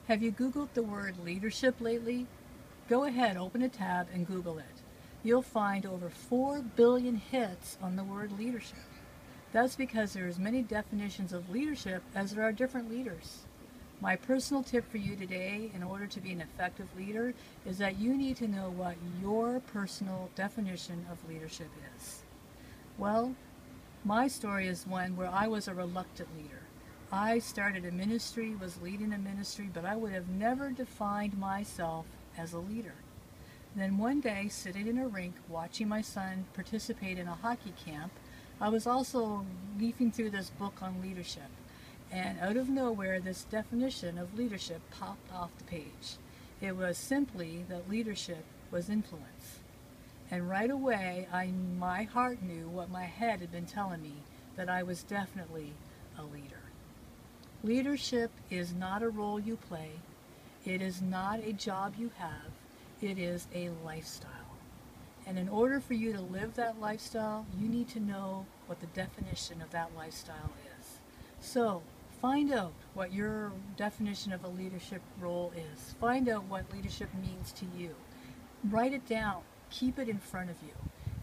Have you Googled the word leadership lately? Go ahead, open a tab and Google it. You'll find over 4 billion hits on the word leadership. That's because there are as many definitions of leadership as there are different leaders. My personal tip for you today, in order to be an effective leader, is that you need to know what your personal definition of leadership is. Well, my story is one where I was a reluctant leader. I started a ministry, was leading a ministry, but I would have never defined myself as a leader. Then one day, sitting in a rink, watching my son participate in a hockey camp, I was also leafing through this book on leadership. And out of nowhere, this definition of leadership popped off the page. It was simply that leadership was influence. And right away, my heart knew what my head had been telling me, that I was definitely a leader. Leadership is not a role you play. It is not a job you have. It is a lifestyle. And in order for you to live that lifestyle, you need to know what the definition of that lifestyle is. So, find out what your definition of a leadership role is. Find out what leadership means to you. Write it down. Keep it in front of you.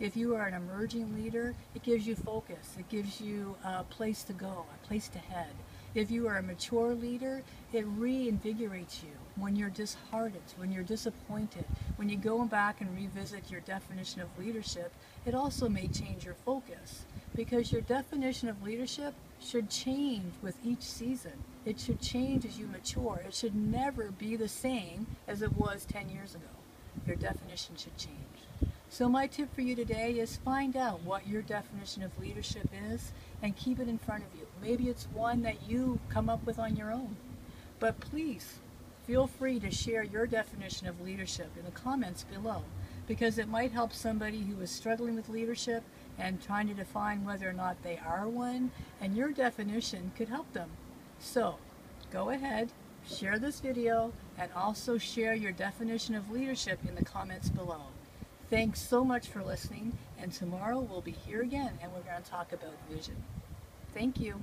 If you are an emerging leader, it gives you focus. It gives you a place to go, a place to head. If you are a mature leader, it reinvigorates you when you're disheartened, when you're disappointed. When you go back and revisit your definition of leadership, it also may change your focus, because your definition of leadership should change with each season. It should change as you mature. It should never be the same as it was 10 years ago. Your definition should change. So my tip for you today is find out what your definition of leadership is and keep it in front of you. Maybe it's one that you come up with on your own. But please, feel free to share your definition of leadership in the comments below, because it might help somebody who is struggling with leadership and trying to define whether or not they are one, and your definition could help them. So, go ahead, share this video, and also share your definition of leadership in the comments below. Thanks so much for listening, and tomorrow we'll be here again and we're going to talk about vision. Thank you.